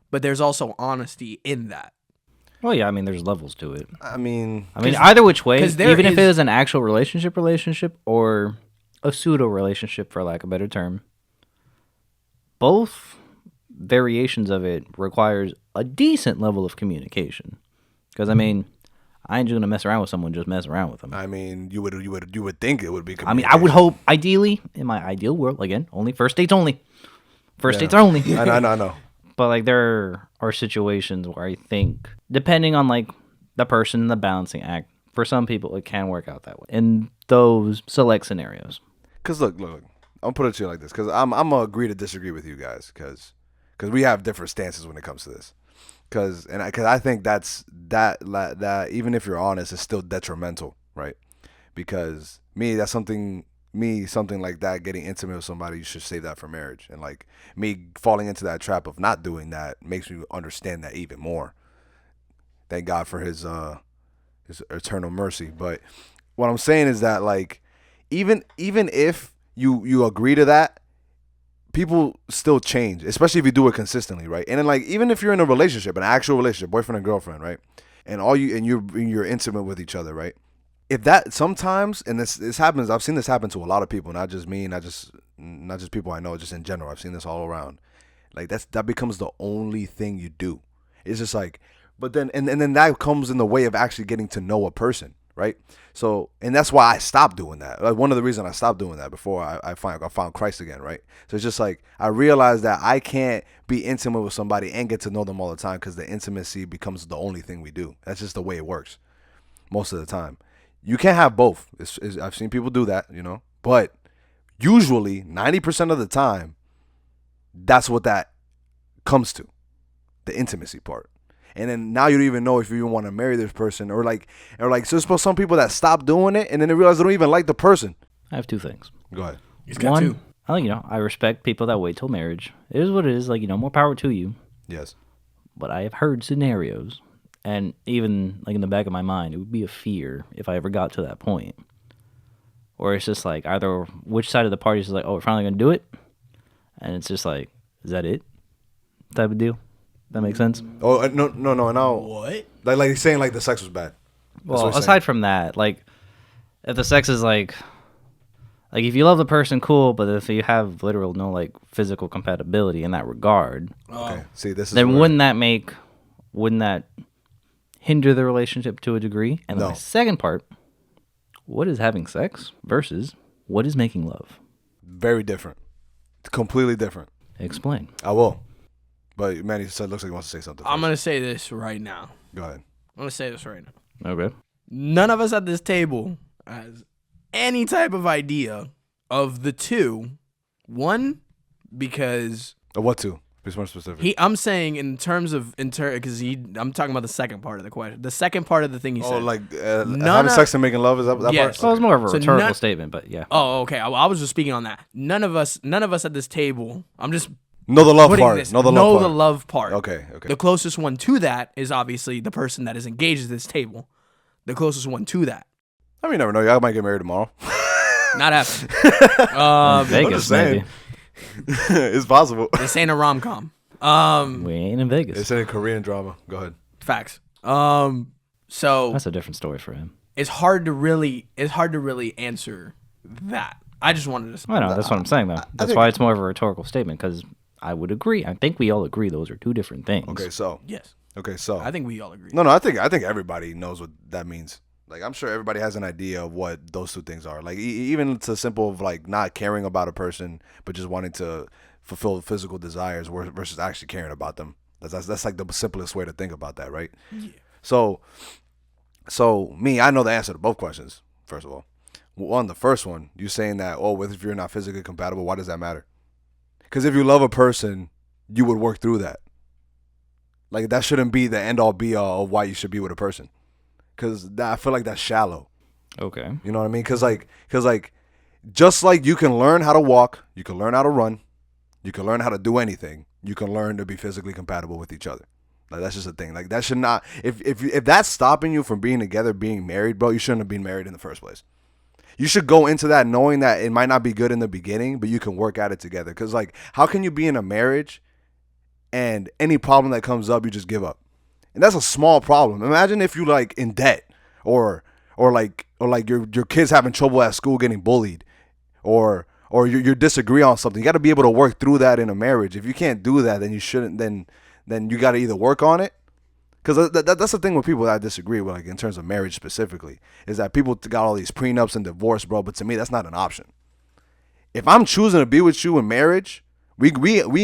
but there's also honesty in that. Well, yeah, I mean, there's levels to it. I mean, Either which way, 'cause there even if it is- is an actual relationship or a pseudo relationship, for lack of a better term, both variations of it requires a decent level of communication. Because I mean, I ain't just gonna mess around with someone, just mess around with them. I mean, you would think it would be. I mean, I would hope, ideally, in my ideal world, again, only first dates only. First dates are only. I know. But like there are situations where I think, depending on like the person and the balancing act, for some people it can work out that way in those select scenarios. Cause look, I'm put it to you like this. Cause I'm gonna agree to disagree with you guys. Cause we have different stances when it comes to this. Cause I think that even if you're honest, it's still detrimental, right? Because something like that, getting intimate with somebody, you should save that for marriage. And like me falling into that trap of not doing that makes me understand that even more. Thank God for his eternal mercy. But what I'm saying is that like even if you agree to that, people still change, especially if you do it consistently, right? And then like even if you're in a relationship, an actual relationship, boyfriend and girlfriend, right? And you're intimate with each other, right? If that sometimes, and this happens, I've seen this happen to a lot of people, not just me, not just people I know, just in general. I've seen this all around. Like that becomes the only thing you do. It's just like, but then and then that comes in the way of actually getting to know a person, right? So, and that's why I stopped doing that. Like one of the reasons I stopped doing that before I found Christ again, right? So it's just like I realized that I can't be intimate with somebody and get to know them all the time because the intimacy becomes the only thing we do. That's just the way it works most of the time. You can't have both. I've seen people do that, but usually 90% of the time, that's what that comes to, the intimacy part. And then now you don't even know if you even want to marry this person or so there's some people that stop doing it and then they realize they don't even like the person. I have two things. Go ahead. He's got One, two. I respect people that wait till marriage. It is what it is. Like, more power to you. Yes. But I have heard scenarios, and even like in the back of my mind, it would be a fear if I ever got to that point. Or it's just like either which side of the party is like, oh, we're finally gonna do it, and it's just like, is that it? Type of deal. That makes sense. Oh no. What? Like he's saying like the sex was bad. Well, what he's aside from that, like if the sex is like Like, if you love the person, cool, but if you have literal no, like, physical compatibility in that regard, Okay. See, this is then where- wouldn't that hinder the relationship to a degree? And then No. my second part, what is having sex versus what is making love? very different. Completely different. Explain. I will. But Manny said looks like he wants to say something. I'm first. gonna say this right now. Go ahead. I'm gonna say this right now. Okay. None of us at this table has any type of idea of the two. One, because What to? Be more specific. I'm saying in terms of because I'm talking about the second part of the question. The second part of the thing he Oh, said. like None having of- sex and making love, is that Yes. part? Well, it's more of a So rhetorical none- statement, but yeah. Oh, okay. I was just speaking on that. None of us at this table. I'm just No, the love putting part. this. No, the know love the part. love part. Okay, okay. The closest one to that is obviously the person that is engaged at this table. The closest one to that. I mean, you never know. Y'all might get married tomorrow. Not happening. Vegas, just saying. maybe. It's possible. This ain't a rom com. We ain't in Vegas. It's a Korean drama. Go ahead. Facts. So That's a different story for him. it's hard to really answer that. I just wanted to. I know, that's what I'm saying, though. That's think- why it's more of a rhetorical statement, because I would agree. I think we all agree those are two different things. Okay, so. Yes, Okay, so. I think we all agree. No, I think everybody knows what that means. Like, I'm sure everybody has an idea of what those two things are. Like, even to simple of like not caring about a person, but just wanting to fulfill physical desires versus actually caring about them. That's like the simplest way to think about that, right? Yeah. So me, I know the answer to both questions. First of all, on the first one, you saying that, if you're not physically compatible, why does that matter? Because if you love a person, you would work through that. Like, that shouldn't be the end all be all of why you should be with a person. Because I feel like that's shallow. Okay. You know what I mean? Because just like you can learn how to walk, you can learn how to run, you can learn how to do anything, you can learn to be physically compatible with each other. Like, that's just a thing. Like, that should not, if that's stopping you from being together, being married, bro, you shouldn't have been married in the first place. You should go into that knowing that it might not be good in the beginning, but you can work at it together. Because, like, how can you be in a marriage and any problem that comes up, you just give up? And that's a small problem. Imagine if you like in debt or like your kids having trouble at school getting bullied or you disagree on something. You got to be able to work through that in a marriage. If you can't do that, then you shouldn't. Then you got to either work on it. Because that's the thing with people that I disagree with, like in terms of marriage specifically, is that people got all these prenups and divorce, bro. But to me, that's not an option. If I'm choosing to be with you in marriage, we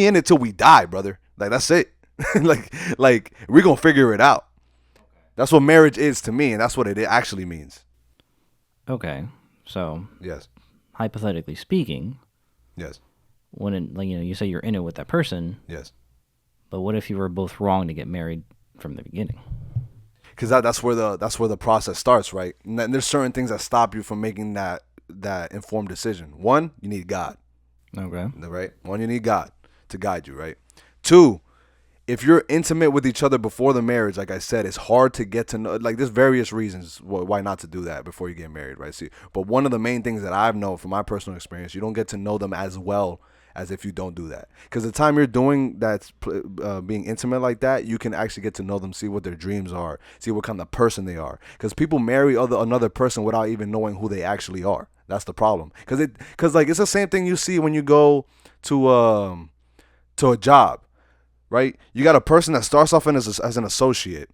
in it till we die, brother. Like, that's it. like we're gonna figure it out. That's what marriage is to me, and that's what it actually means. Okay. So, Yes. hypothetically speaking, Yes. when you say you're in it with that person, Yes. but what if you were both wrong to get married from the beginning? Because that's where the process starts, right? And then there's certain things that stop you from making that informed decision. One, you need God, Okay. right? One, you need God to guide you, right? Two, if you're intimate with each other before the marriage, like I said, it's hard to get to know. Like, there's various reasons why not to do that before you get married, right? See, but one of the main things that I've known from my personal experience, you don't get to know them as well as if you don't do that. Because the time you're doing that, being intimate like that, you can actually get to know them, see what their dreams are, see what kind of person they are. Because people marry another person without even knowing who they actually are. That's the problem. Because it's the same thing you see when you go to a job. Right? You got a person that starts off as an associate,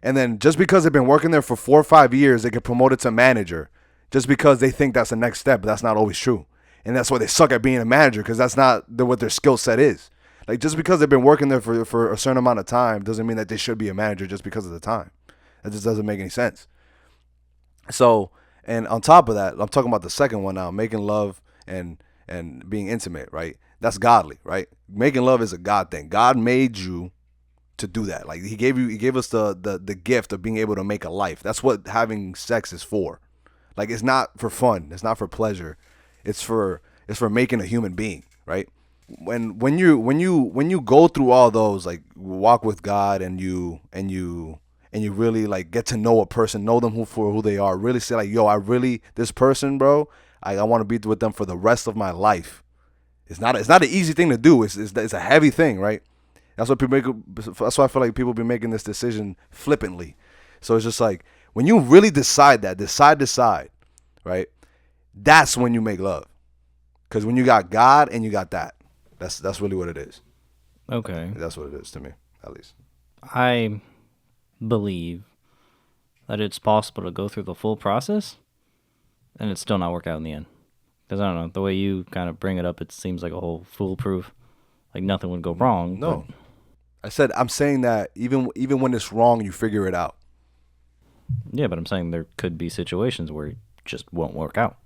and then just because they've been working there for 4 or 5 years, they get promoted to manager just because they think that's the next step, but that's not always true. And that's why they suck at being a manager, because that's not what their skill set is. Like, just because they've been working there for a certain amount of time doesn't mean that they should be a manager just because of the time. That just doesn't make any sense. So, and on top of that, I'm talking about the second one now, making love and being intimate, right? That's godly, right? Making love is a God thing. God made you to do that. Like, he gave us the gift of being able to make a life. That's what having sex is for. Like, it's not for fun. It's not for pleasure. It's for making a human being, right? When you go through all those, like, walk with God and you really, like, get to know a person, know them for who they are, really say, like, yo, this person, bro, I want to be with them for the rest of my life. It's not an easy thing to do. It's a heavy thing, right? That's why I feel like people be making this decision flippantly. So it's just like, when you really decide, right? That's when you make love. Because when you got God and you got that, that's really what it is. Okay. That's what it is to me, at least. I believe that it's possible to go through the full process and it still not work out in the end. Because I don't know, the way you kind of bring it up, it seems like a whole foolproof, like nothing would go wrong. No, I'm saying that even when it's wrong, you figure it out. Yeah, but I'm saying there could be situations where it just won't work out.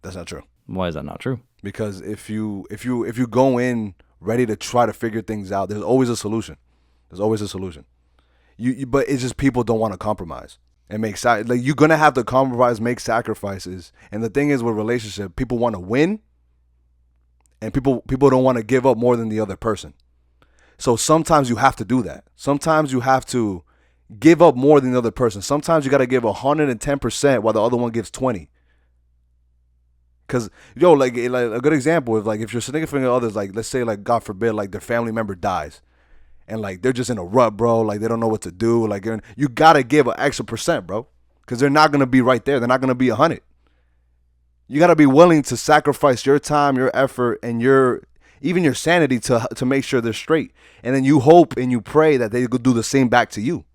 That's not true. Why is that not true? Because if you go in ready to try to figure things out, there's always a solution. There's always a solution. But it's just people don't want to compromise and like you're gonna have to compromise, make sacrifices. And the thing is with relationship, people want to win, and people don't want to give up more than the other person. So sometimes you have to do that. Sometimes you have to give up more than the other person. Sometimes you got to give 110% while the other one gives 20. Cause like a good example is like if your significant others, like let's say like God forbid like their family member dies, and like they're just in a rut, bro. Like they don't know what to do. Like you gotta give an extra percent, bro, because they're not gonna be right there. They're not gonna be 100. You gotta be willing to sacrifice your time, your effort, and even your sanity to make sure they're straight. And then you hope and you pray that they could do the same back to you.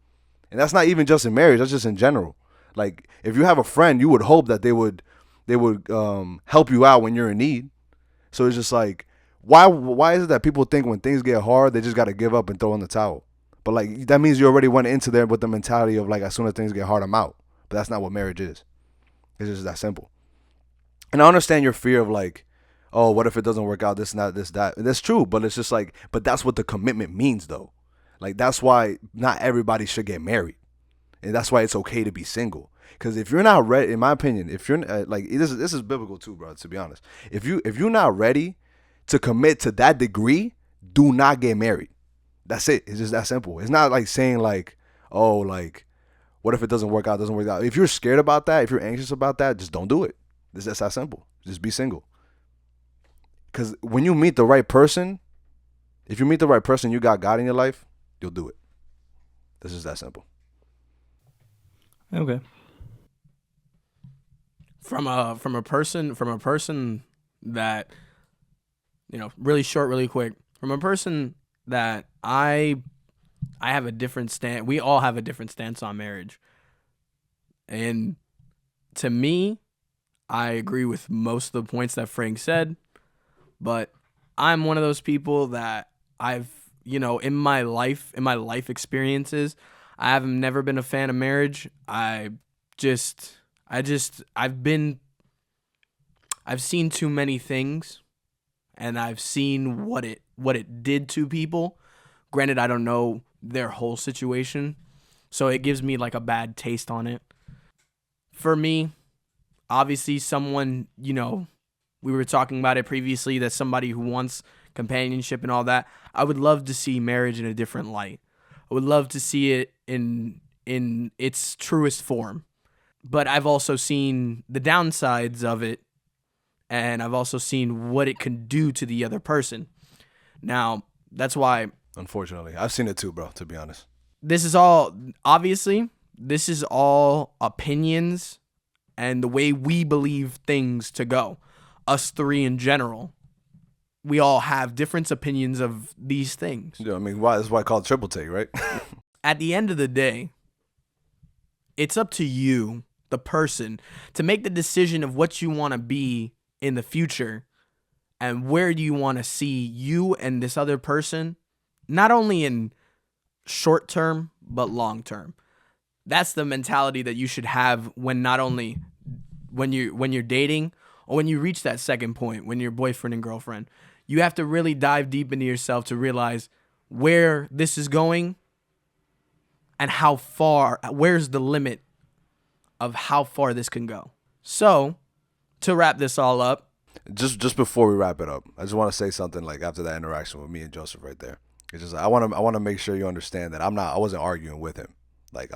And that's not even just in marriage. That's just in general. Like if you have a friend, you would hope that they would help you out when you're in need. So it's just like, why is it that people think when things get hard, they just got to give up and throw in the towel? But like that means you already went into there with the mentality of like, as soon as things get hard, I'm out. But that's not what marriage is. It's just that simple. And I understand your fear of like, oh, what if it doesn't work out? This, not this, that. And that's true, but it's just like, but that's what the commitment means though. Like that's why not everybody should get married, and that's why it's okay to be single. Because if you're not ready, in my opinion, if you're like this is biblical too, bro. To be honest, if you're not ready to commit to that degree, do not get married. That's it. It's just that simple. It's not like saying like, oh, like, what if it doesn't work out? Doesn't work out. If you're scared about that, if you're anxious about that, just don't do it. It's just that simple. Just be single. Because when you meet the right person, if you meet the right person, you got God in your life, you'll do it. This is that simple. Okay. From a person that, really short, really quick, from a person that I have a different stance. We all have a different stance on marriage. And to me, I agree with most of the points that Frank said, but I'm one of those people that I've, in my life experiences, I have never been a fan of marriage. I've seen too many things, and I've seen what it did to people. Granted, I don't know their whole situation, so it gives me like a bad taste on it. For me, obviously someone, we were talking about it previously, that somebody who wants companionship and all that, I would love to see marriage in a different light. I would love to see it in its truest form. But I've also seen the downsides of it, and I've also seen what it can do to the other person. Now, that's why... Unfortunately. I've seen it too, bro, to be honest. This is all opinions and the way we believe things to go. Us three in general. We all have different opinions of these things. Yeah, I mean, why? That's why I call it triple take, right? At the end of the day, it's up to you, the person, to make the decision of what you want to be in the future and where do you want to see you and this other person, not only in short term, but long term. That's the mentality that you should have when you're dating, or when you reach that second point, when you're boyfriend and girlfriend. You have to really dive deep into yourself to realize where this is going and where's the limit of how far this can go. So, to wrap this all up. Just before we wrap it up, I just want to say something like after that interaction with me and Joseph right there. It's just I want to make sure you understand that I wasn't arguing with him. Like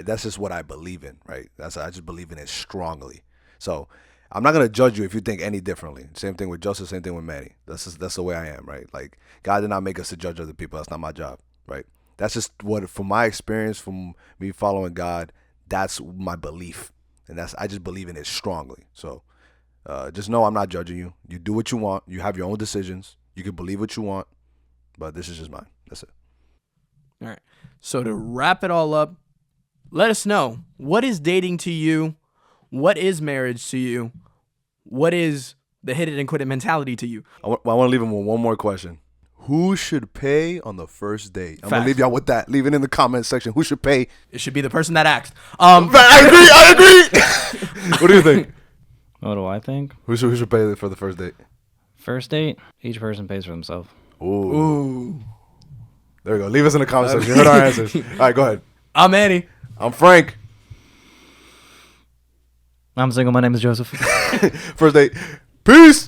that's just what I believe in, right? I just believe in it strongly. So I'm not gonna judge you if you think any differently. Same thing with Joseph, same thing with Manny. That's the way I am, right? Like God did not make us to judge other people. That's not my job, right? That's just from my experience, from me following God, that's my belief, and I just believe in it strongly. So Just know I'm not judging you. You do what you want. You have your own decisions. You can believe what you want, but this is just mine. That's it. All right. So to wrap it all up, let us know, what is dating to you? What is marriage to you? What is the hit it and quit it mentality to you? I want to leave him with one more question. Who should pay on the first date? I'm going to Facts. leave y'all with that. Leave it in the comment section. Who should pay? It should be the person that asked. I agree. What do you think? What do I think? Who should pay for the first date? First date, each person pays for themselves. Ooh. There we go. Leave us in the comment section. You heard our answers. All right, go ahead. I'm Annie. I'm Frank. I'm single. My name is Joseph. First date. Peace.